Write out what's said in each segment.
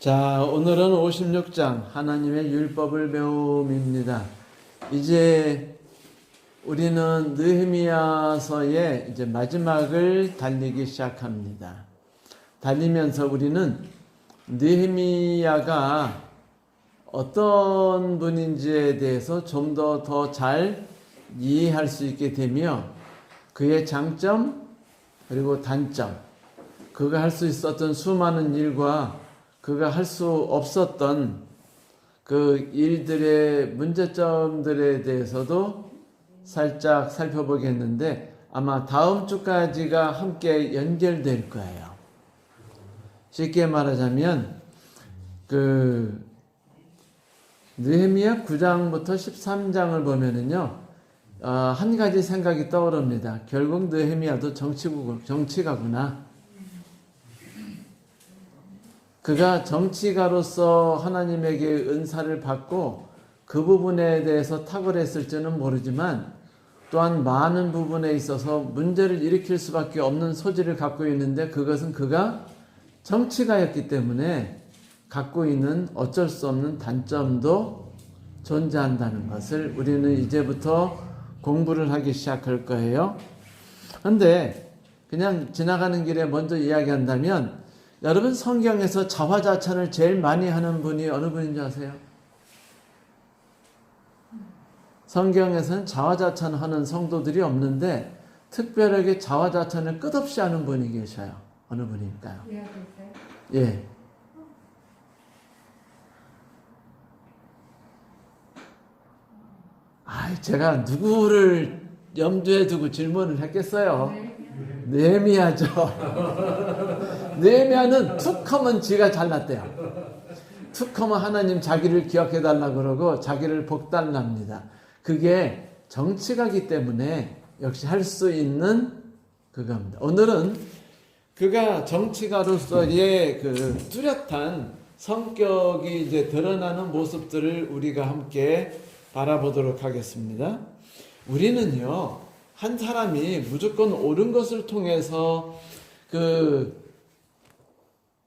자, 오늘은 56장 하나님의 율법을 배움입니다. 이제 우리는 느헤미야서의 이제 마지막을 달리기 시작합니다. 달리면서 우리는 느헤미야가 어떤 분인지에 대해서 좀 더 잘 이해할 수 있게 되며 그의 장점 그리고 단점, 그가 할 수 있었던 수많은 일과 그가 할 수 없었던 그 일들의 문제점들에 대해서도 살짝 살펴보겠는데 아마 다음 주까지가 함께 연결될 거예요. 쉽게 말하자면 그 느헤미야 9장부터 13장을 보면은요, 한 가지 생각이 떠오릅니다. 결국 느헤미야도 정치가구나. 그가 정치가로서 하나님에게 은사를 받고 그 부분에 대해서 탁월했을지는 모르지만 또한 많은 부분에 있어서 문제를 일으킬 수밖에 없는 소질을 갖고 있는데 그것은 그가 정치가였기 때문에 갖고 있는 어쩔 수 없는 단점도 존재한다는 것을 우리는 이제부터 공부를 하기 시작할 거예요. 그런데 그냥 지나가는 길에 먼저 이야기한다면 여러분, 성경에서 자화자찬을 제일 많이 하는 분이 어느 분인지 아세요? 성경에서는 자화자찬하는 성도들이 없는데 특별하게 자화자찬을 끝없이 하는 분이 계셔요. 어느 분일까요? 예. 제가 누구를 염두에 두고 질문을 했겠어요? 느헤미야죠. 느헤미야는 툭 하면 지가 잘났대요. 툭 하면 하나님 자기를 기억해달라 그러고 자기를 복달랍니다. 그게 정치가기 때문에 역시 할 수 있는 그겁니다. 오늘은 그가 정치가로서의 그 뚜렷한 성격이 이제 드러나는 모습들을 우리가 함께 바라보도록 하겠습니다. 우리는요, 한 사람이 무조건 옳은 것을 통해서 그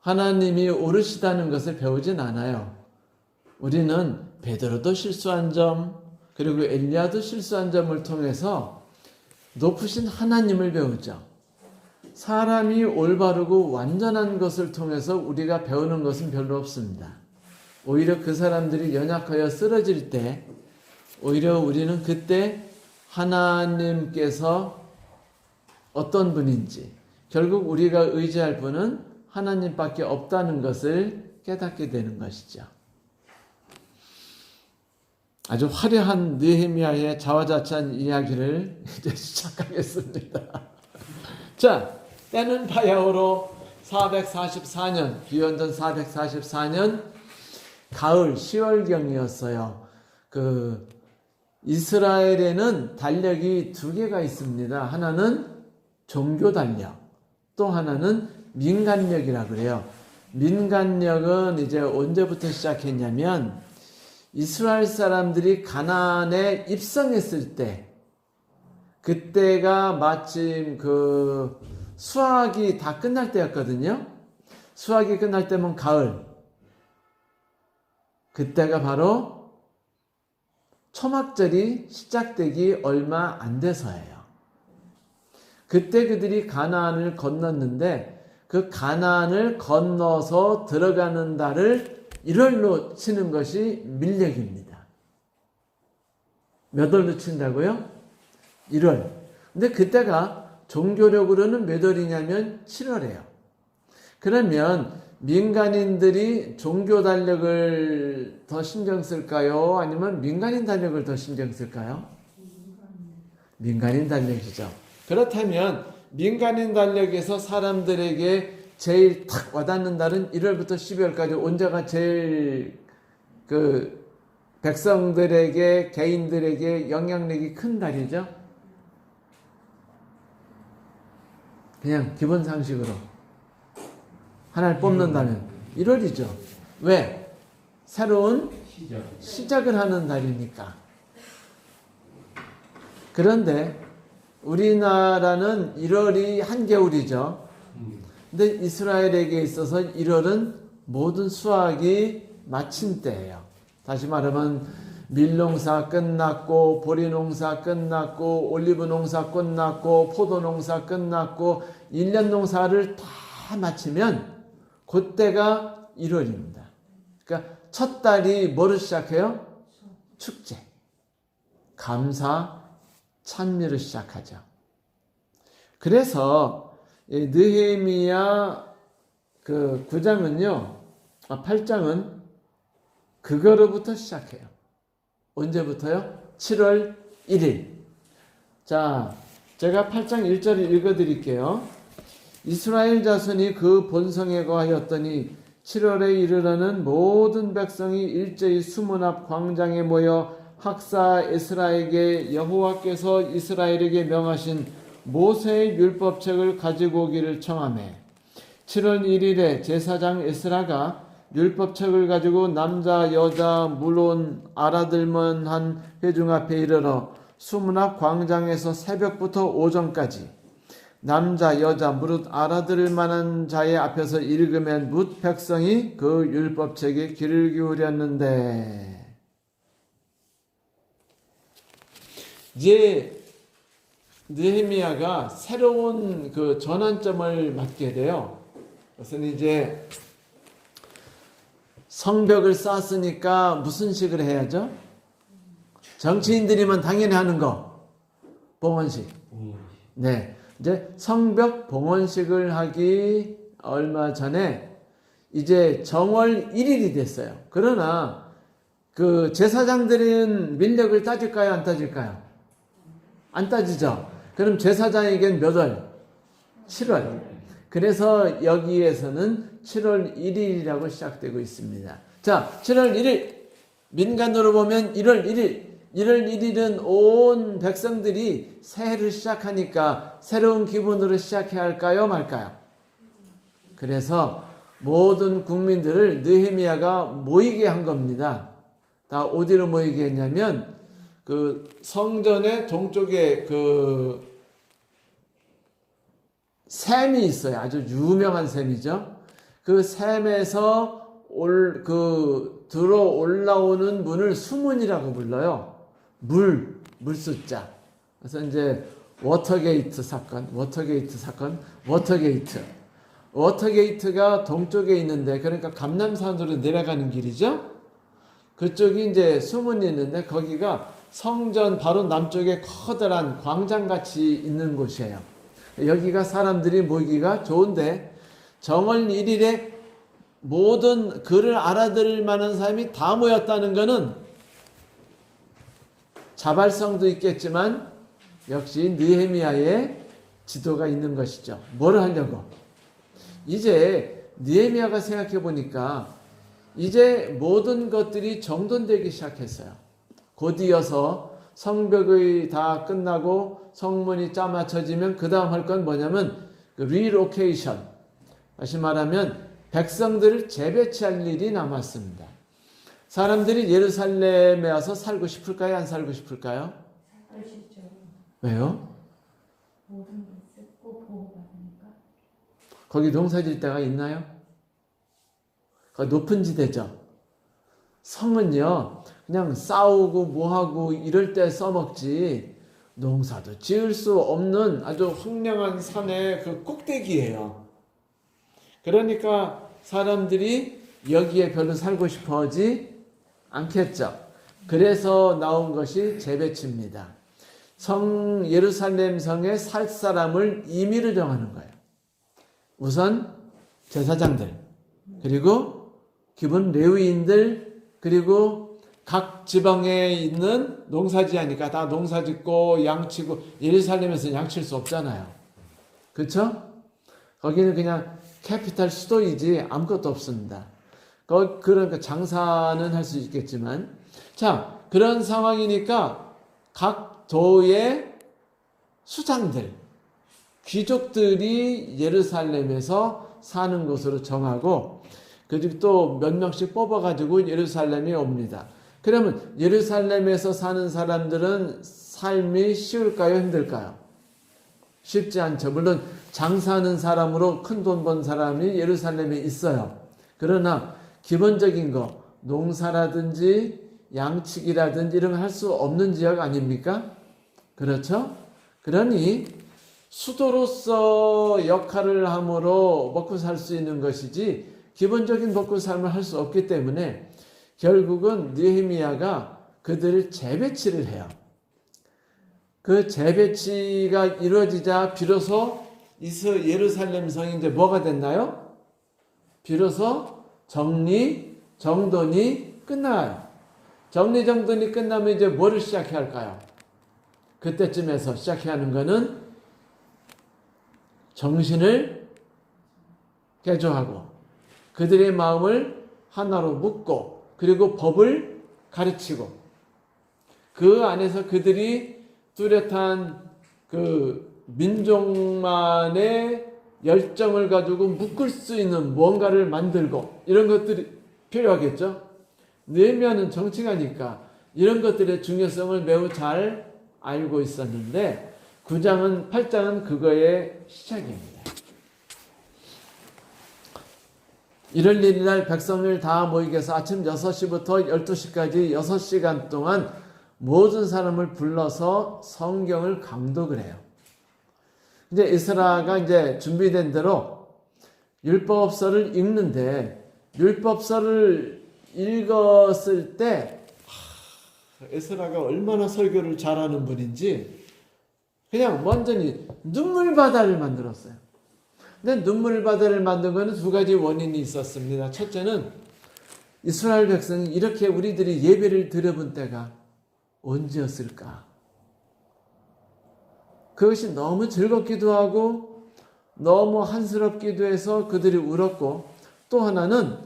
하나님이 옳으시다는 것을 배우진 않아요. 우리는 베드로도 실수한 점, 그리고 엘리야도 실수한 점을 통해서 높으신 하나님을 배우죠. 사람이 올바르고 완전한 것을 통해서 우리가 배우는 것은 별로 없습니다. 오히려 그 사람들이 연약하여 쓰러질 때 오히려 우리는 그때 하나님께서 어떤 분인지, 결국 우리가 의지할 분은 하나님밖에 없다는 것을 깨닫게 되는 것이죠. 아주 화려한 느헤미야의 자화자찬 이야기를 이제 시작하겠습니다. 자, 때는 바야흐로 444년, 기원전 444년 가을 10월경이었어요. 이스라엘에는 달력이 두 개가 있습니다. 하나는 종교 달력, 또 하나는 민간력이라 그래요. 민간력은 이제 언제부터 시작했냐면 이스라엘 사람들이 가나안에 입성했을 때, 그때가 마침 그 수확이 다 끝날 때였거든요. 수확이 끝날 때면 가을, 그때가 바로 초막절이 시작되기 얼마 안 돼서예요. 그때 그들이 가나안을 건넜는데 그 가나안을 건너서 들어가는 달을 1월로 치는 것이 밀력입니다. 몇 월로 친다고요? 1월. 근데 그때가 종교력으로는 몇 월이냐면 7월이에요. 그러면 민간인들이 종교 달력을 더 신경 쓸까요? 아니면 민간인 달력을 더 신경 쓸까요? 민간인 달력이죠. 그렇다면 민간인 달력에서 사람들에게 제일 탁 와닿는 달은 1월부터 12월까지 언제가 제일 그 백성들에게, 개인들에게 영향력이 큰 달이죠? 그냥 기본 상식으로 하나를 뽑는다면 1월이죠. 왜? 새로운 시작을 하는 달이니까. 그런데 우리나라는 1월이 한겨울이죠. 근데 이스라엘에게 있어서 1월은 모든 수확이 마친 때예요. 다시 말하면 밀농사 끝났고 보리농사 끝났고 올리브 농사 끝났고 포도농사 끝났고 1년 농사를 다 마치면 그때가 1월입니다. 그러니까 첫 달이 뭐로 시작해요? 축제, 감사, 찬미로 시작하죠. 그래서 느헤미야 그 9장은요, 8장은 그거로부터 시작해요. 언제부터요? 7월 1일. 자, 제가 8장 1절을 읽어드릴게요. 이스라엘 자손이 그 본성에 거하였더니 7월에 이르러는 모든 백성이 일제히 수문 앞 광장에 모여 학사 에스라에게 여호와께서 이스라엘에게 명하신 모세의 율법책을 가지고 오기를 청하매 7월 1일에 제사장 에스라가 율법책을 가지고 남자 여자 물론 알아들만한 회중 앞에 이르러 수문 앞 광장에서 새벽부터 오전까지 남자 여자 무릇 알아들을 만한 자의 앞에서 읽으면 뭇 백성이 그 율법책에 귀를 기울였는데, 이제 느헤미야가 새로운 그 전환점을 맞게 돼요. 그래서 이제 성벽을 쌓았으니까 무슨 식을 해야죠? 정치인들이면 당연히 하는 거, 봉헌식. 네, 이제 성벽 봉헌식을 하기 얼마 전에 이제 정월 1일이 됐어요. 그러나 그 제사장들은 민력을 따질까요? 안 따질까요? 안 따지죠. 그럼 제사장에겐 몇 월? 7월. 그래서 여기에서는 7월 1일이라고 시작되고 있습니다. 자, 7월 1일. 민간으로 보면 1월 1일. 1월 1일은 온 백성들이 새해를 시작하니까 새로운 기분으로 시작해야 할까요? 말까요? 그래서 모든 국민들을 느헤미야가 모이게 한 겁니다. 다 어디로 모이게 했냐면 그 성전의 동쪽에 그 샘이 있어요. 아주 유명한 샘이죠. 그 샘에서 들어 올라오는 문을 수문이라고 불러요. 물숫자. 그래서 이제 워터게이트 사건. 워터게이트가 동쪽에 있는데, 그러니까 감람산으로 내려가는 길이죠. 그쪽이 이제 수문이 있는데, 거기가 성전 바로 남쪽에 커다란 광장같이 있는 곳이에요. 여기가 사람들이 모이기가 좋은데, 정월 1일에 모든 글을 알아들을 만한 사람이 다 모였다는 것은 자발성도 있겠지만 역시 느헤미야의 지도가 있는 것이죠. 뭘 하려고? 이제 느헤미야가 생각해 보니까 이제 모든 것들이 정돈되기 시작했어요. 곧 이어서 성벽이 다 끝나고 성문이 짜맞춰지면 그 다음 할 건 뭐냐면 리로케이션. 다시 말하면 백성들을 재배치할 일이 남았습니다. 사람들이 예루살렘에 와서 살고 싶을까요? 안 살고 싶을까요? 살고 싶죠. 왜요? 모든 것을 꼭 보호받으니까. 거기 농사질 데가 있나요? 거기 높은 지대죠. 성은요, 그냥 싸우고 뭐하고 이럴 때 써먹지 농사도 지을 수 없는 아주 황량한 산의 그 꼭대기예요. 그러니까 사람들이 여기에 별로 살고 싶어 하지 않겠죠. 그래서 나온 것이 재배치입니다. 예루살렘 성에 살 사람을 임의로 정하는 거예요. 우선 제사장들, 그리고 기본 레위인들, 그리고 각 지방에 있는 농사지하니까 다 농사짓고 양치고, 예루살렘에서 양칠 수 없잖아요. 그렇죠? 거기는 그냥 캐피탈 수도이지 아무것도 없습니다. 그러니까 장사는 할 수 있겠지만, 자, 그런 상황이니까 각 도의 수장들, 귀족들이 예루살렘에서 사는 곳으로 정하고, 그리고 또 몇 명씩 뽑아가지고 예루살렘에 옵니다. 그러면 예루살렘에서 사는 사람들은 삶이 쉬울까요? 힘들까요? 쉽지 않죠. 물론 장사하는 사람으로 큰 돈 번 사람이 예루살렘에 있어요. 그러나 기본적인 거, 농사라든지 양치기라든지 이런 걸 할 수 없는 지역 아닙니까? 그렇죠? 그러니 수도로서 역할을 함으로 먹고 살 수 있는 것이지 기본적인 먹고 삶을 할 수 없기 때문에 결국은 느헤미야가 그들을 재배치를 해요. 그 재배치가 이루어지자 비로소 예루살렘 성이 이제 뭐가 됐나요? 비로소 정리, 정돈이 끝나요. 정리, 정돈이 끝나면 이제 뭐를 시작해야 할까요? 그때쯤에서 시작해야 하는 거는 정신을 개조하고 그들의 마음을 하나로 묶고 그리고 법을 가르치고 그 안에서 그들이 뚜렷한 그 민족만의 열정을 가지고 묶을 수 있는 무언가를 만들고 이런 것들이 필요하겠죠. 느헤미야는 정치가니까 이런 것들의 중요성을 매우 잘 알고 있었는데 8장은 그거의 시작입니다. 1월 1일 백성을 다 모이게 해서 아침 6시부터 12시까지 6시간 동안 모든 사람을 불러서 성경을 강독을 해요. 이제 에스라가 이제 준비된 대로 율법서를 읽는데 율법서를 읽었을 때 에스라가 얼마나 설교를 잘하는 분인지 그냥 완전히 눈물바다를 만들었어요. 근데 눈물바다를 만든 거는 두 가지 원인이 있었습니다. 첫째는 이스라엘 백성이 이렇게 우리들이 예배를 드려본 때가 언제였을까? 그것이 너무 즐겁기도 하고 너무 한스럽기도 해서 그들이 울었고 또 하나는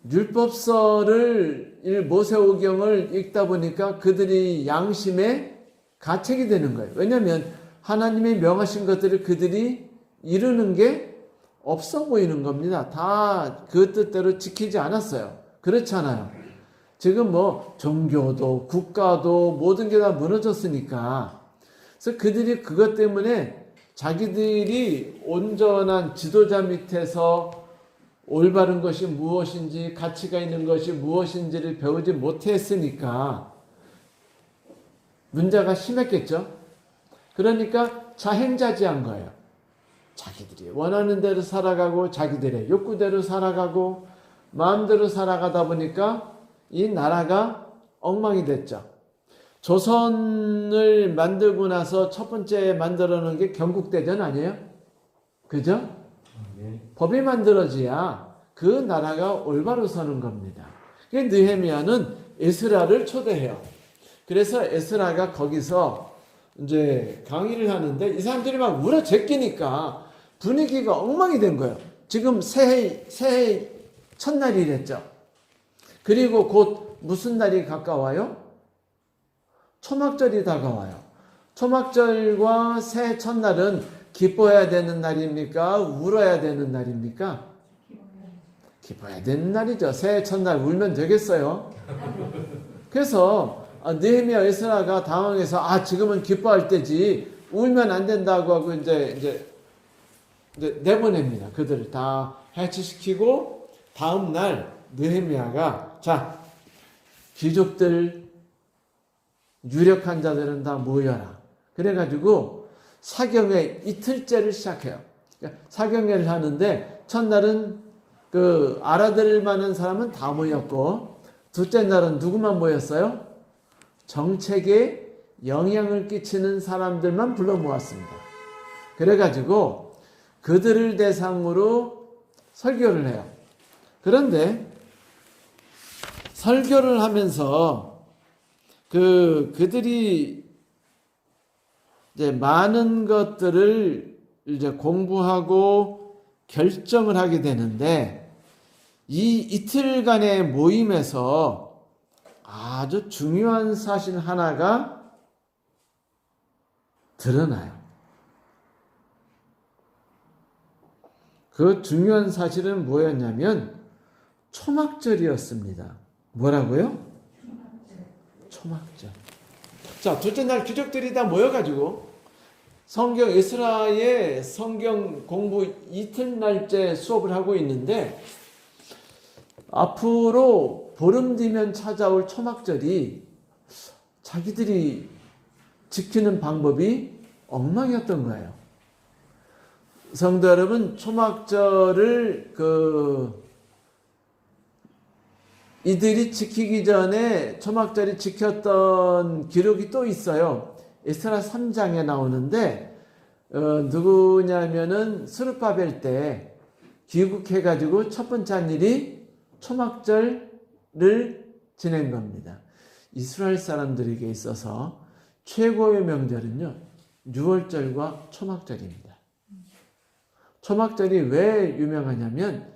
율법서를 모세오경을 읽다 보니까 그들이 양심에 가책이 되는 거예요. 왜냐하면 하나님이 명하신 것들을 그들이 이루는 게 없어 보이는 겁니다. 다 그 뜻대로 지키지 않았어요. 그렇잖아요. 지금 뭐 종교도 국가도 모든 게 다 무너졌으니까 그래서 그들이 그것 때문에 자기들이 온전한 지도자 밑에서 올바른 것이 무엇인지 가치가 있는 것이 무엇인지를 배우지 못했으니까 문제가 심했겠죠. 그러니까 자행자지한 거예요. 자기들이 원하는 대로 살아가고 자기들의 욕구대로 살아가고 마음대로 살아가다 보니까 이 나라가 엉망이 됐죠. 조선을 만들고 나서 첫 번째 만들어 놓은 게 경국대전 아니에요? 그죠? 네. 법이 만들어져야 그 나라가 올바로 서는 겁니다. 느헤미야는 에스라를 초대해요. 그래서 에스라가 거기서 이제 강의를 하는데 이 사람들이 막 울어 제끼니까 분위기가 엉망이 된 거예요. 지금 새해 첫날이랬죠. 그리고 곧 무슨 날이 가까워요? 초막절이 다가와요. 초막절과 새해 첫날은 기뻐해야 되는 날입니까? 울어야 되는 날입니까? 기뻐해야 되는 날이죠. 새해 첫날 울면 되겠어요? 그래서 느헤미야 에스라가 당황해서 지금은 기뻐할 때지 울면 안 된다고 하고 이제 내보냅니다. 그들을 다 해치시키고 다음 날 느헤미야가 자 귀족들 유력한 자들은 다 모여라. 그래가지고 사경회 이틀째를 시작해요. 사경회를 하는데 첫날은 그 알아들을 만한 사람은 다 모였고 둘째 날은 누구만 모였어요? 정책에 영향을 끼치는 사람들만 불러 모았습니다. 그래가지고 그들을 대상으로 설교를 해요. 그런데 설교를 하면서 그들이 이제 많은 것들을 이제 공부하고 결정을 하게 되는데 이 이틀간의 모임에서 아주 중요한 사실 하나가 드러나요. 그 중요한 사실은 뭐였냐면 초막절이었습니다. 뭐라고요? 초막절. 자, 둘째 날 귀족들이 다 모여가지고 성경 에스라의 성경 공부 이틀날째 수업을 하고 있는데 앞으로 보름 뒤면 찾아올 초막절이 자기들이 지키는 방법이 엉망이었던 거예요. 성도 여러분, 초막절을 이들이 지키기 전에 초막절이 지켰던 기록이 또 있어요. 에스라 3장에 나오는데 누구냐면은 스룹바벨 때 귀국해가지고 첫 번째 한 일이 초막절을 지낸 겁니다. 이스라엘 사람들에게 있어서 최고의 명절은요, 유월절과 초막절입니다. 초막절이 왜 유명하냐면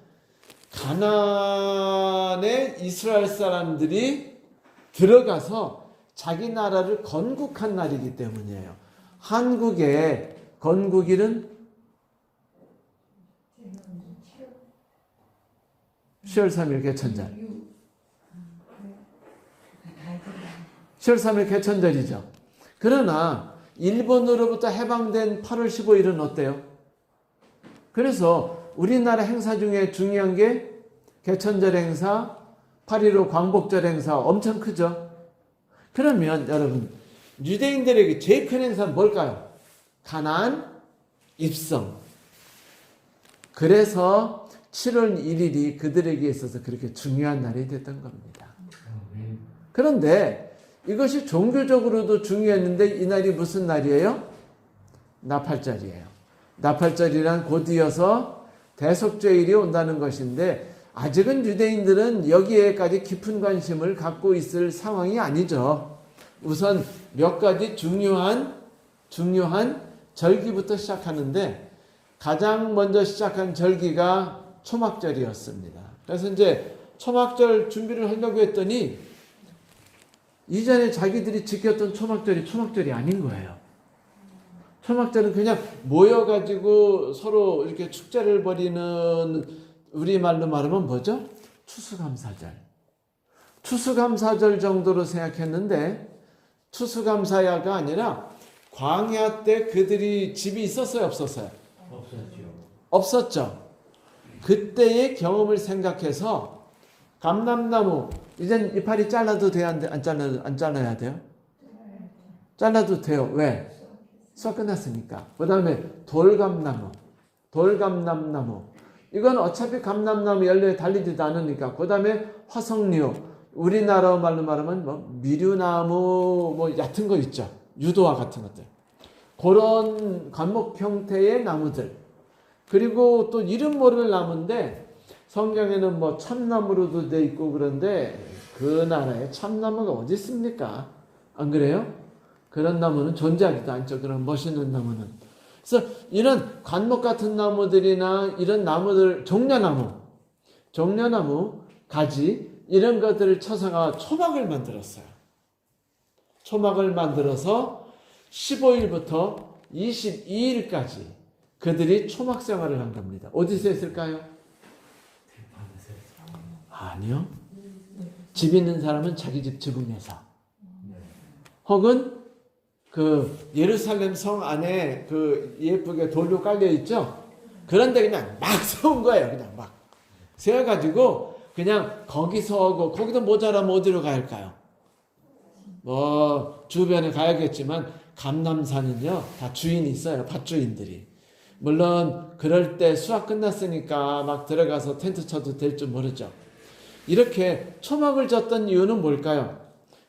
가나안에 이스라엘 사람들이 들어가서 자기 나라를 건국한 날이기 때문이에요. 한국의 건국일은 10월 3일 개천절. 10월 3일 개천절이죠. 그러나 일본으로부터 해방된 8월 15일은 어때요? 그래서 우리나라 행사 중에 중요한 게 개천절 행사, 8.15 광복절 행사 엄청 크죠? 그러면 여러분, 유대인들에게 제일 큰 행사는 뭘까요? 가나안 입성. 그래서 7월 1일이 그들에게 있어서 그렇게 중요한 날이 됐던 겁니다. 그런데 이것이 종교적으로도 중요했는데 이 날이 무슨 날이에요? 나팔절이에요. 나팔절이란 곧 이어서 대속죄일이 온다는 것인데 아직은 유대인들은 여기에까지 깊은 관심을 갖고 있을 상황이 아니죠. 우선 몇 가지 중요한 절기부터 시작하는데 가장 먼저 시작한 절기가 초막절이었습니다. 그래서 이제 초막절 준비를 하려고 했더니 이전에 자기들이 지켰던 초막절이 아닌 거예요. 초막절은 그냥 모여가지고 서로 이렇게 축제를 벌이는, 우리말로 말하면 뭐죠? 추수감사절. 추수감사절 정도로 생각했는데 추수감사야가 아니라 광야 때 그들이 집이 있었어요, 없었어요? 없었죠. 그때의 경험을 생각해서 감람나무, 이젠 이파리 잘라도 돼요? 안 잘라야 돼요? 잘라도 돼요. 왜? 수확 끝났으니까. 그 다음에 돌감나무. 이건 어차피 감람나무 연료에 달리지도 않으니까. 그 다음에 화석류. 우리나라 말로 말하면 뭐 미류나무 뭐 얕은 거 있죠. 유도화 같은 것들. 그런 관목 형태의 나무들. 그리고 또 이름 모를 나무인데 성경에는 뭐 참나무로도 돼 있고 그런데 그 나라에 참나무가 어디 있습니까? 안 그래요? 그런 나무는 존재하지도 않죠. 그런 멋있는 나무는. 그래서 이런 관목 같은 나무들이나 이런 나무들, 종려나무, 가지 이런 것들을 쳐서가 초막을 만들었어요. 초막을 만들어서 15일부터 22일까지 그들이 초막 생활을 한 겁니다. 어디서 했을까요? 아니요. 집 있는 사람은 자기 집 지붕에서. 혹은 그 예루살렘 성 안에 그 예쁘게 돌로 깔려 있죠? 그런데 그냥 막 세운 거예요. 그냥 막 세워가지고 그냥 거기서 하고, 거기도 모자라면 어디로 가야 할까요? 뭐 주변에 가야겠지만 감람산은요 다 주인이 있어요. 밭주인들이. 물론 그럴 때 수확 끝났으니까 막 들어가서 텐트 쳐도 될 줄 모르죠. 이렇게 초막을 졌던 이유는 뭘까요?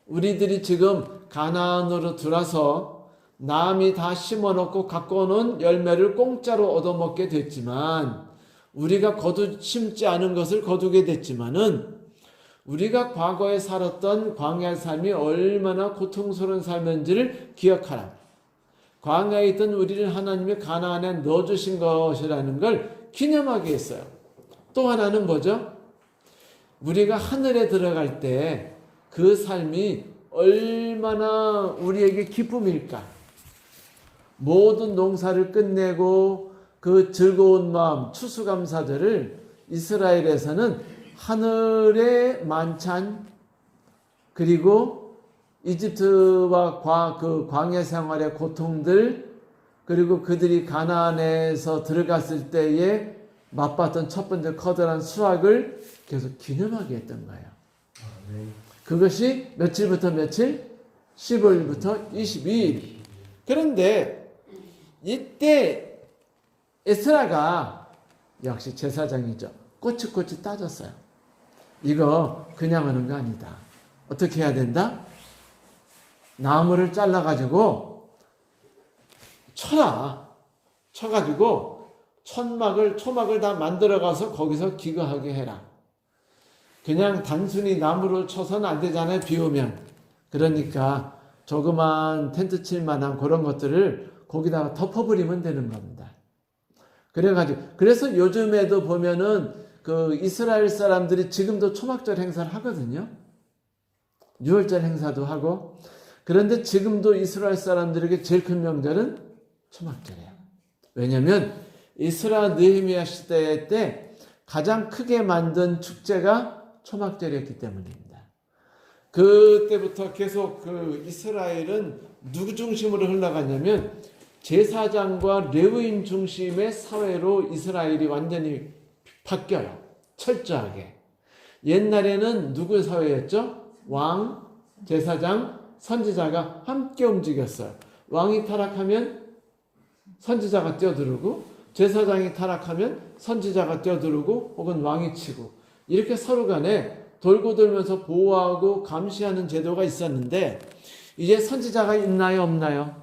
우리들이 지금 가나안으로 들어와서 남이 다 심어놓고 갖고 오는 열매를 공짜로 얻어먹게 됐지만, 우리가 심지 않은 것을 거두게 됐지만은, 우리가 과거에 살았던 광야의 삶이 얼마나 고통스러운 삶인지를 기억하라. 광야에 있던 우리를 하나님이 가나안에 넣어주신 것이라는 걸 기념하게 했어요. 또 하나는 뭐죠? 우리가 하늘에 들어갈 때 그 삶이 얼마나 우리에게 기쁨일까? 모든 농사를 끝내고 그 즐거운 마음, 추수감사절을 이스라엘에서는 하늘의 만찬, 그리고 이집트와 그 광야 생활의 고통들, 그리고 그들이 가나안에서 들어갔을 때에 맛봤던 첫 번째 커다란 수확을 계속 기념하게 했던 거예요. 그것이 며칠부터 며칠? 15일부터 22일. 그런데 이때 에스라가 역시 제사장이죠. 꼬치꼬치 따졌어요. 이거 그냥 하는 거 아니다. 어떻게 해야 된다? 나무를 잘라가지고 쳐라. 쳐가지고 초막을 다 만들어가서 거기서 기거하게 해라. 그냥 단순히 나무를 쳐서는 안 되잖아요. 비 오면. 그러니까 조그만 텐트 칠 만한 그런 것들을 거기다가 덮어버리면 되는 겁니다. 그래서 요즘에도 보면은 그 이스라엘 사람들이 지금도 초막절 행사를 하거든요. 6월절 행사도 하고. 그런데 지금도 이스라엘 사람들에게 제일 큰 명절은 초막절이에요. 왜냐하면 이스라 느헤미야 시대 때 가장 크게 만든 축제가 초막절이었기 때문입니다. 그때부터 계속 그 이스라엘은 누구 중심으로 흘러가냐면 제사장과 레위인 중심의 사회로 이스라엘이 완전히 바뀌어요. 철저하게. 옛날에는 누구 사회였죠? 왕, 제사장, 선지자가 함께 움직였어요. 왕이 타락하면 선지자가 뛰어들고, 제사장이 타락하면 선지자가 뛰어들고, 혹은 왕이 치고, 이렇게 서로 간에 돌고 돌면서 보호하고 감시하는 제도가 있었는데, 이제 선지자가 있나요, 없나요?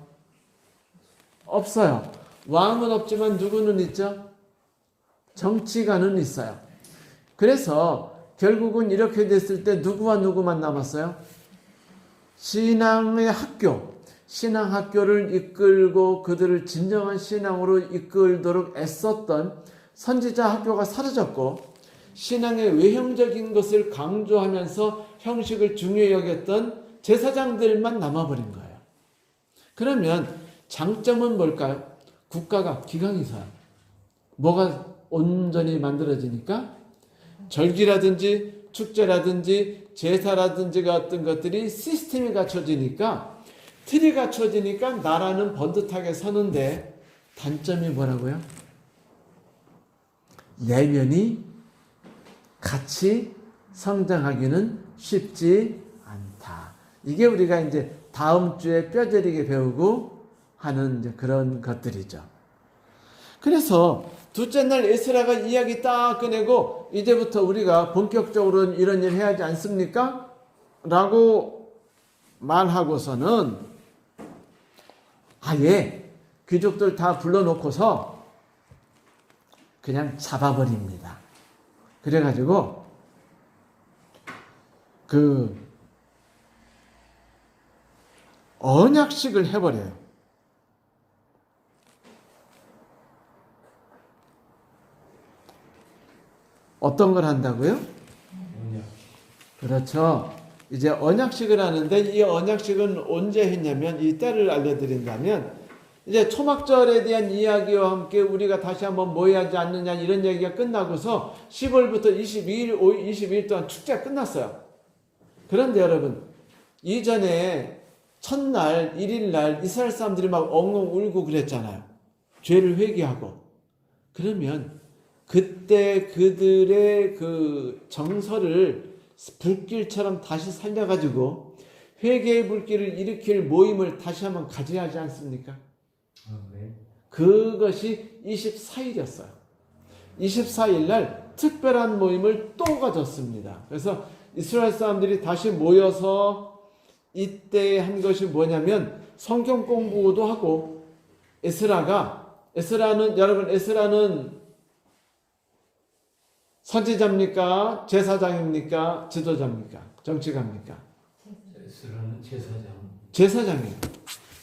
없어요. 왕은 없지만 누구는 있죠? 정치가는 있어요. 그래서 결국은 이렇게 됐을 때 누구와 누구만 남았어요? 신앙의 학교, 신앙학교를 이끌고 그들을 진정한 신앙으로 이끌도록 애썼던 선지자 학교가 사라졌고, 신앙의 외형적인 것을 강조하면서 형식을 중요히 여겼던 제사장들만 남아버린 거예요. 그러면 장점은 뭘까요? 국가가 기강이 서요. 뭐가 온전히 만들어지니까 절기라든지 축제라든지 제사라든지 같은 것들이 시스템이 갖춰지니까, 틀이 갖춰지니까 나라는 번듯하게 서는데, 단점이 뭐라고요? 내면이 같이 성장하기는 쉽지 않다. 이게 우리가 이제 다음 주에 뼈저리게 배우고 하는 이제 그런 것들이죠. 그래서 둘째 날 에스라가 이야기 딱 꺼내고, 이제부터 우리가 본격적으로 이런 일 해야 하지 않습니까? 라고 말하고서는 아예 귀족들 다 불러놓고서 그냥 잡아버립니다. 그래가지고 그 언약식을 해버려요. 어떤 걸 한다고요? 그렇죠. 이제 언약식을 하는데, 이 언약식은 언제 했냐면, 이 때를 알려드린다면, 이제 초막절에 대한 이야기와 함께 우리가 다시 한번 모여야 하지 않느냐, 이런 얘기가 끝나고서 10월부터 22일 동안 축제가 끝났어요. 그런데 여러분, 이전에 첫날 1일날 이스라엘 사람들이 막 엉엉 울고 그랬잖아요. 죄를 회개하고. 그러면 그때 그들의 그 정서를 불길처럼 다시 살려가지고 회개의 불길을 일으킬 모임을 다시 한번 가져야 하지 않습니까? 네. 그것이 24일이었어요. 24일 날 특별한 모임을 또 가졌습니다. 그래서 이스라엘 사람들이 다시 모여서 이때 한 것이 뭐냐면 성경 공부도 하고, 에스라는 선지자입니까? 제사장입니까? 지도자입니까? 정치가입니까? 에스라는 제사장이에요.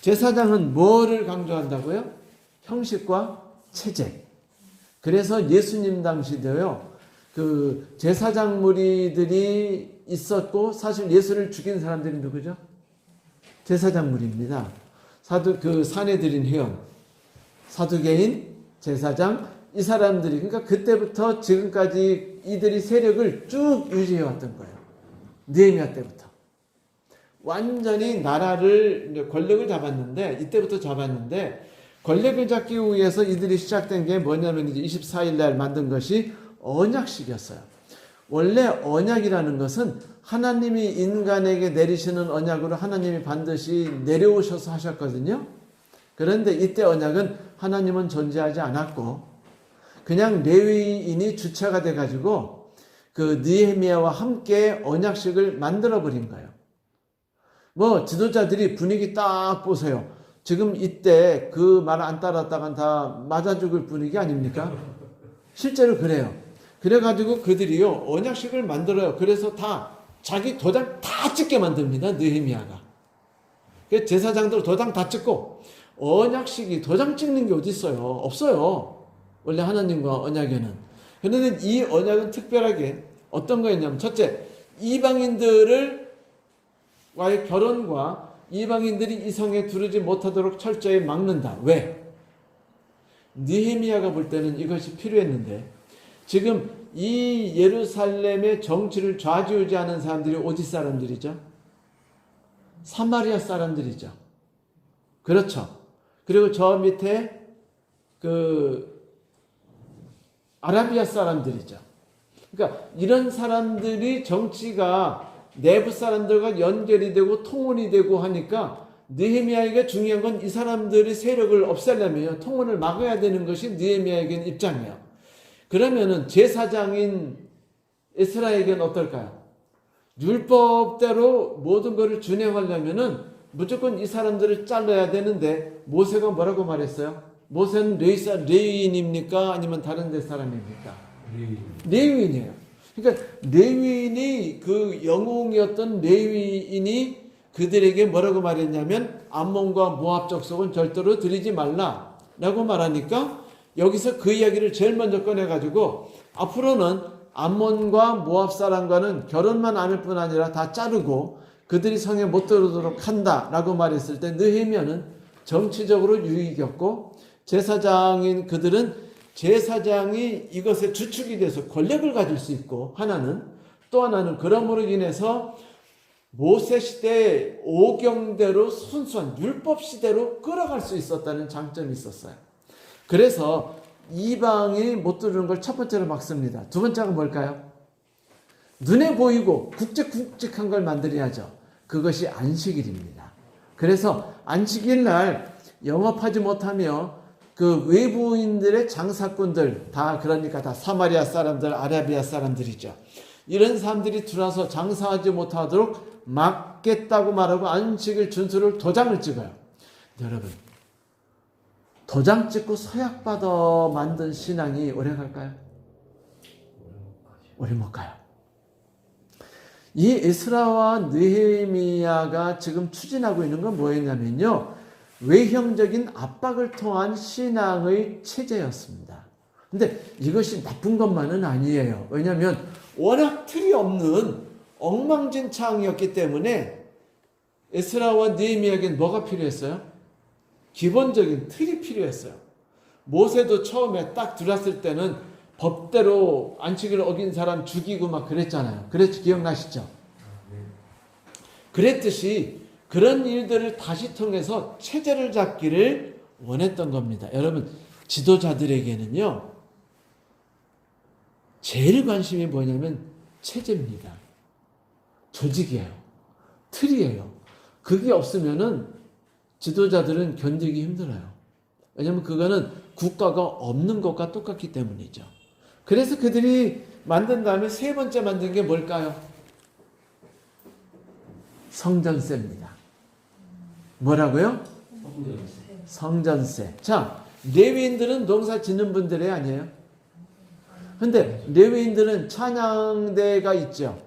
제사장은 뭐를 강조한다고요? 형식과 체제. 그래서 예수님 당시도요, 그 제사장 무리들이 있었고, 사실 예수를 죽인 사람들이 누구죠? 제사장 무리입니다. 그 사내들인 회원, 사두개인, 제사장, 이 사람들이, 그러니까 그때부터 지금까지 이들이 세력을 쭉 유지해 왔던 거예요. 느헤미야 때부터. 완전히 나라를, 권력을 잡았는데, 이때부터 잡았는데, 권력을 잡기 위해서 이들이 시작된 게 뭐냐면, 이제 24일 날 만든 것이 언약식이었어요. 원래 언약이라는 것은 하나님이 인간에게 내리시는 언약으로 하나님이 반드시 내려오셔서 하셨거든요. 그런데 이때 언약은 하나님은 존재하지 않았고 그냥 레위인이 주체가 돼가지고 그 느헤미야와 함께 언약식을 만들어 버린 거예요. 뭐 지도자들이 분위기 딱 보세요. 지금 이때 그 말 안 따랐다간 다 맞아 죽을 분위기 아닙니까? 실제로 그래요. 그래가지고 그들이요 언약식을 만들어요. 그래서 다 자기 도장 다 찍게 만듭니다. 느헤미야가. 제사장들 도장 다 찍고 언약식이 도장 찍는 게 어디 있어요? 없어요. 원래 하나님과 언약에는. 그런데 이 언약은 특별하게 어떤 거였냐면 첫째 이방인들을 와의 결혼과 이방인들이 이 성에 두르지 못하도록 철저히 막는다. 왜? 느헤미야가 볼 때는 이것이 필요했는데 지금 이 예루살렘의 정치를 좌지우지하는 사람들이 어디 사람들이죠? 사마리아 사람들이죠. 그렇죠. 그리고 저 밑에 그 아라비아 사람들이죠. 그러니까 이런 사람들이 정치가 내부 사람들과 연결이 되고 통혼이 되고 하니까 느헤미야에게 중요한 건 이 사람들의 세력을 없애려면 통혼을 막아야 되는 것이 느헤미야에게는 입장이에요. 그러면은 제사장인 에스라에게는 어떨까요? 율법대로 모든 것을 준행하려면은 무조건 이 사람들을 잘라야 되는데 모세가 뭐라고 말했어요? 모세는 레위인입니까? 아니면 다른 데 사람입니까? 레위인이에요. 그러니까 레위인이 그 영웅이었던 레위인이 그들에게 뭐라고 말했냐면 암몬과 모압 족속은 절대로 드리지 말라라고 말하니까 여기서 그 이야기를 제일 먼저 꺼내가지고 앞으로는 암몬과 모압 사람과는 결혼만 안 할 뿐 아니라 다 자르고 그들이 성에 못 들어오도록 한다라고 말했을 때 느헤미야는 정치적으로 유익이었고 제사장인 그들은 제사장이 이것에 주축이 돼서 권력을 가질 수 있고 하나는 또 하나는 그러므로 인해서 모세 시대 오경대로 순수한 율법 시대로 끌어갈 수 있었다는 장점이 있었어요. 그래서 이방이 못 들어오는 걸 첫 번째로 막습니다. 두 번째가 뭘까요? 눈에 보이고 굵직굵직한 걸 만들어야죠. 그것이 안식일입니다. 그래서 안식일 날 영업하지 못하며 그 외부인들의 장사꾼들 다 그러니까 다 사마리아 사람들, 아라비아 사람들이죠. 이런 사람들이 들어와서 장사하지 못하도록 막겠다고 말하고 안식일 준수를 도장을 찍어요. 여러분 도장 찍고 서약받아 만든 신앙이 오래 갈까요? 오래 못 가요. 이 에스라와 느헤미야가 지금 추진하고 있는 건 뭐였냐면요. 외형적인 압박을 통한 신앙의 체제였습니다. 근데 이것이 나쁜 것만은 아니에요. 왜냐하면 워낙 틀이 없는 엉망진창이었기 때문에 에스라와 느헤미야에게는 뭐가 필요했어요? 기본적인 틀이 필요했어요. 모세도 처음에 딱 들어왔을 때는 법대로 안식일을 어긴 사람 죽이고 막 그랬잖아요. 그랬죠? 기억나시죠? 그랬듯이 그런 일들을 다시 통해서 체제를 잡기를 원했던 겁니다. 여러분 지도자들에게는요 제일 관심이 뭐냐면 체제입니다. 조직이에요. 틀이에요. 그게 없으면은 지도자들은 견디기 힘들어요. 왜냐하면 그거는 국가가 없는 것과 똑같기 때문이죠. 그래서 그들이 만든 다음에 세 번째 만든 게 뭘까요? 성전세입니다. 뭐라고요? 성전세. 자, 레위인들은 농사 짓는 분들이 아니에요. 근데 레위인들은 찬양대가 있죠.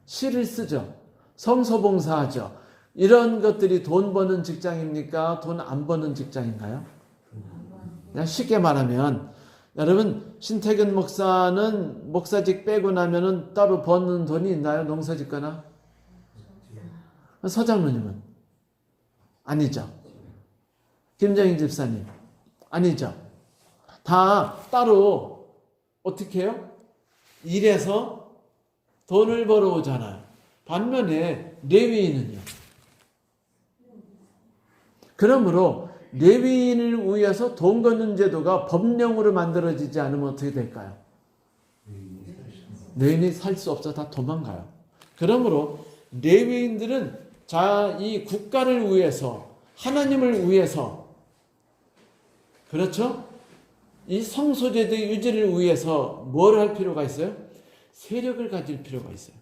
시를 쓰죠. 성소봉사하죠. 이런 것들이 돈 버는 직장입니까? 돈 안 버는 직장인가요? 그냥 쉽게 말하면 여러분 신태근 목사는 목사직 빼고 나면은 따로 버는 돈이 있나요? 농사 짓거나? 서장로님은? 아니죠. 김정인 집사님? 아니죠. 다 따로 어떻게 해요? 일해서 돈을 벌어오잖아요. 반면에 레위인은요. 그러므로 레위인을 위해서 돈 걷는 제도가 법령으로 만들어지지 않으면 어떻게 될까요? 레위인이 살 수 없어 다 도망가요. 그러므로 레위인들은 이 국가를 위해서, 하나님을 위해서, 그렇죠? 이 성소제도 유지를 위해서 뭘 할 필요가 있어요? 세력을 가질 필요가 있어요.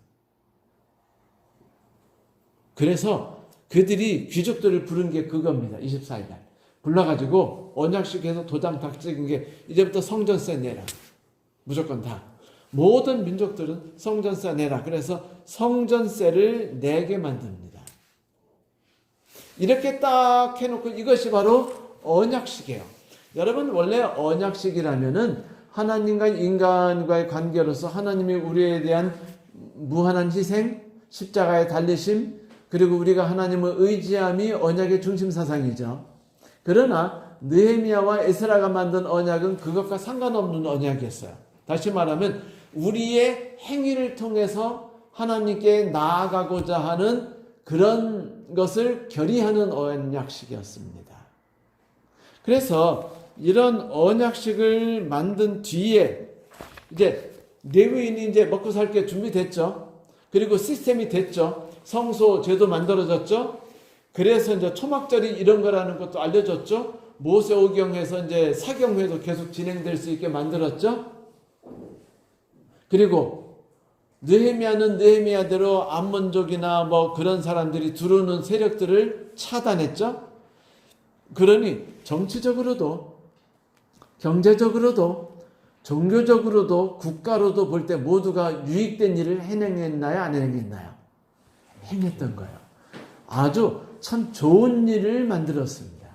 그래서 그들이 귀족들을 부른 게 그겁니다. 24일 날 불러가지고 언약식 해서 도장 딱 찍은 게 이제부터 성전세 내라. 무조건 다. 모든 민족들은 성전세 내라. 그래서 성전세를 내게 만듭니다. 이렇게 딱 해놓고 이것이 바로 언약식이에요. 여러분, 원래 언약식이라면은 하나님과 인간과의 관계로서 하나님이 우리에 대한 무한한 희생, 십자가의 달리심, 그리고 우리가 우리가 의지함이 언약의 중심 사상이죠. 그러나 느헤미야와 에스라가 만든 언약은 그것과 상관없는 언약이었어요. 다시 말하면 우리의 행위를 통해서 하나님께 나아가고자 하는 그런 것을 결의하는 언약식이었습니다. 그래서 이런 언약식을 만든 뒤에 이제 레위인이 이제 먹고 살 게 준비됐죠. 그리고 시스템이 됐죠. 성소 제도 만들어졌죠. 그래서 이제 초막절이 이런 거라는 것도 알려졌죠. 모세오경에서 이제 사경회도 계속 진행될 수 있게 만들었죠. 그리고 느헤미야는 느헤미야대로 암몬족이나 뭐 그런 사람들이 들어오는 세력들을 차단했죠. 그러니 정치적으로도 경제적으로도 종교적으로도 국가로도 볼 때 모두가 유익된 일을 행했나요? 안 행했나요? 행했던 거예요. 아주 참 좋은 일을 만들었습니다.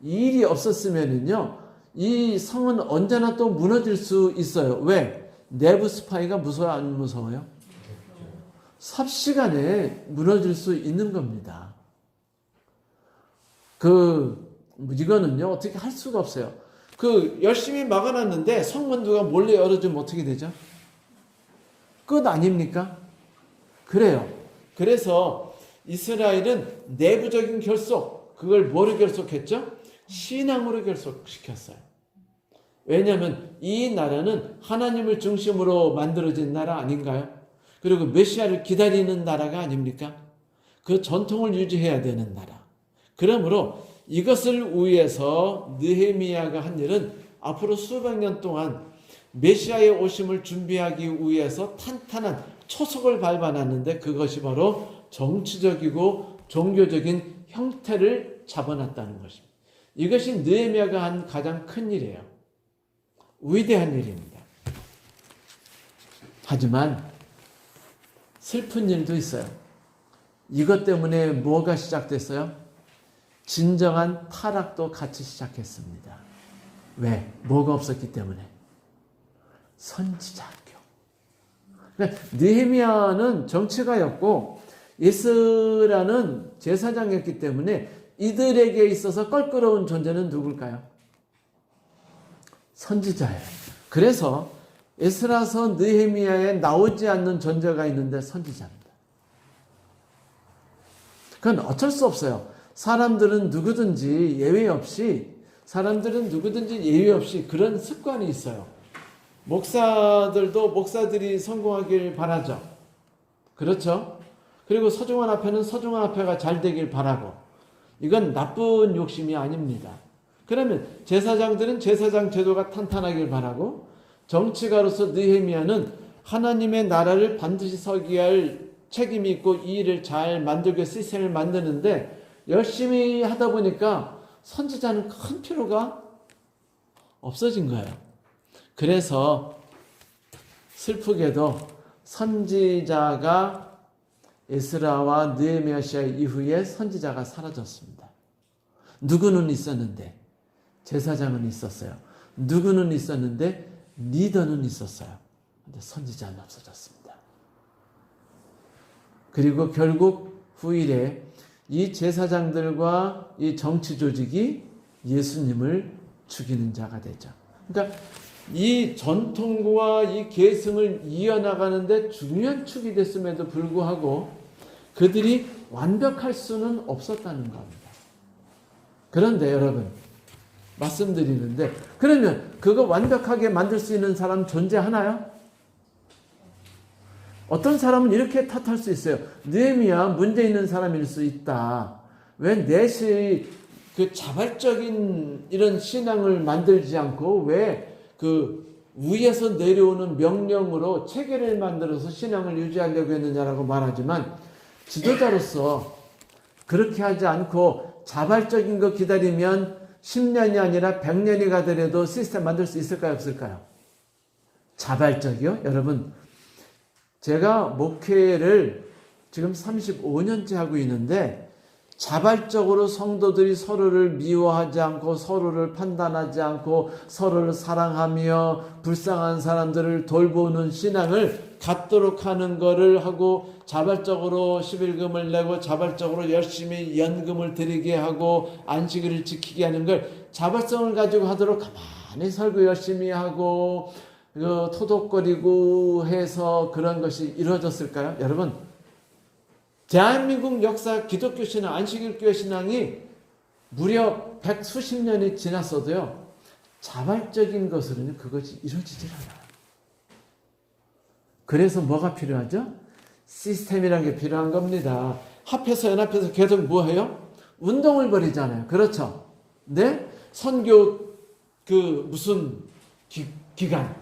이 일이 없었으면은요, 이 성은 언제나 또 무너질 수 있어요. 왜? 내부 스파이가 무서워요? 안 무서워요? 삽시간에 무너질 수 있는 겁니다. 이거는요, 어떻게 할 수가 없어요. 열심히 막아놨는데 성문 누가 몰래 열어주면 어떻게 되죠? 끝 아닙니까? 그래요. 그래서 이스라엘은 내부적인 결속, 그걸 뭐로 결속했죠? 신앙으로 결속시켰어요. 왜냐하면 이 나라는 하나님을 중심으로 만들어진 나라 아닌가요? 그리고 메시아를 기다리는 나라가 아닙니까? 그 전통을 유지해야 되는 나라. 그러므로 이것을 위해서 느헤미야가 한 일은 앞으로 수백 년 동안 메시아의 오심을 준비하기 위해서 탄탄한 초석을 밟아놨는데 그것이 바로 정치적이고 종교적인 형태를 잡아놨다는 것입니다. 이것이 느헤미야가 한 가장 큰 일이에요. 위대한 일입니다. 하지만 슬픈 일도 있어요. 이것 때문에 뭐가 시작됐어요? 진정한 타락도 같이 시작했습니다. 왜? 뭐가 없었기 때문에? 선지자 학교. 그러니까 느헤미야는 정치가였고 에스라는 제사장이었기 때문에 이들에게 있어서 껄끄러운 존재는 누굴까요? 선지자예요. 그래서 에스라서 느헤미야에 나오지 않는 존재가 있는데 선지자입니다. 그건 어쩔 수 없어요. 사람들은 누구든지 예외 없이 그런 습관이 있어요. 목사들도 목사들이 성공하길 바라죠. 그렇죠? 그리고 서중한 앞에는 서중한 앞에가 잘 되길 바라고. 이건 나쁜 욕심이 아닙니다. 그러면 제사장들은 제사장 제도가 탄탄하길 바라고, 정치가로서 느헤미야는 하나님의 나라를 반드시 서기 할 책임이 있고 이 일을 잘 만들고 시스템을 만드는데 열심히 하다 보니까 선지자는 큰 필요가 없어진 거예요. 그래서 슬프게도 선지자가 에스라와 느헤미야 시대 이후에 선지자가 사라졌습니다. 누구는 있었는데 제사장은 있었어요. 누구는 있었는데 리더는 있었어요. 근데 선지자는 없어졌습니다. 그리고 결국 후일에 이 제사장들과 이 정치 조직이 예수님을 죽이는 자가 되죠. 그러니까 이 전통과 이 계승을 이어나가는데 중요한 축이 됐음에도 불구하고 그들이 완벽할 수는 없었다는 겁니다. 그런데 여러분, 말씀드리는데, 그러면 그거 완벽하게 만들 수 있는 사람 존재하나요? 어떤 사람은 이렇게 탓할 수 있어요. 느헤미야 문제 있는 사람일 수 있다. 왜 내시 그 자발적인 이런 신앙을 만들지 않고 왜 그 위에서 내려오는 명령으로 체계를 만들어서 신앙을 유지하려고 했느냐라고 말하지만 지도자로서 그렇게 하지 않고 자발적인 거 기다리면 10년이 아니라 100년이 가더라도 시스템 만들 수 있을까요? 없을까요? 자발적이요? 여러분, 제가 목회를 지금 35년째 하고 있는데 자발적으로 성도들이 서로를 미워하지 않고 서로를 판단하지 않고 서로를 사랑하며 불쌍한 사람들을 돌보는 신앙을 갖도록 하는 거를 하고 자발적으로 11금을 내고 자발적으로 열심히 연금을 드리게 하고 안식일을 지키게 하는 걸 자발성을 가지고 하도록 가만히 설교 열심히 하고 토독거리고 해서 그런 것이 이루어졌을까요? 여러분, 대한민국 역사 기독교 신앙, 안식일교회 신앙이 무려 100수십 년이 지났어도요, 자발적인 것으로는 그것이 이루어지질 않아요. 그래서 뭐가 필요하죠? 시스템이라는 게 필요한 겁니다. 합해서 연합해서 계속 뭐 해요? 운동을 벌이잖아요. 그렇죠? 네? 선교 무슨 기간,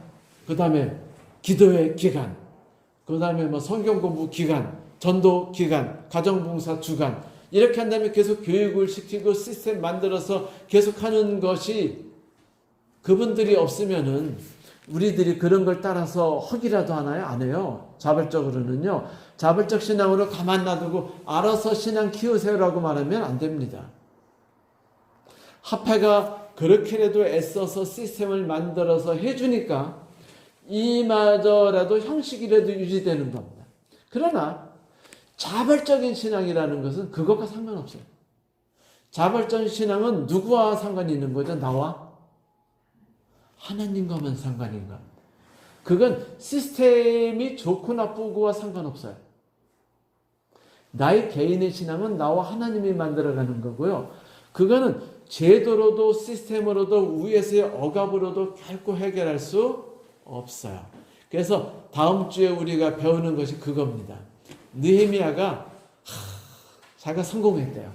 그 다음에 기도회 기간, 그 다음에 뭐 성경 공부 기간, 전도 기간, 가정봉사 주간, 이렇게 한다면 계속 교육을 시키고 시스템 만들어서 계속 하는 것이 그분들이 없으면은 우리들이 그런 걸 따라서 하기라도 하나요? 안 해요. 자발적으로는요. 자발적 신앙으로 가만 놔두고 알아서 신앙 키우세요라고 말하면 안 됩니다. 합회가 그렇게라도 애써서 시스템을 만들어서 해주니까 이마저라도 형식이라도 유지되는 겁니다. 그러나 자발적인 신앙이라는 것은 그것과 상관없어요. 자발적인 신앙은 누구와 상관이 있는 거죠? 나와? 하나님과만 상관이 있는 겁니다. 그건 시스템이 좋고 나쁘고와 상관없어요. 나의 개인의 신앙은 나와 하나님이 만들어가는 거고요. 그거는 제도로도 시스템으로도 위에서의 억압으로도 결코 해결할 수 없어요. 그래서 다음 주에 우리가 배우는 것이 그겁니다. 느헤미야가 자기가 성공했대요.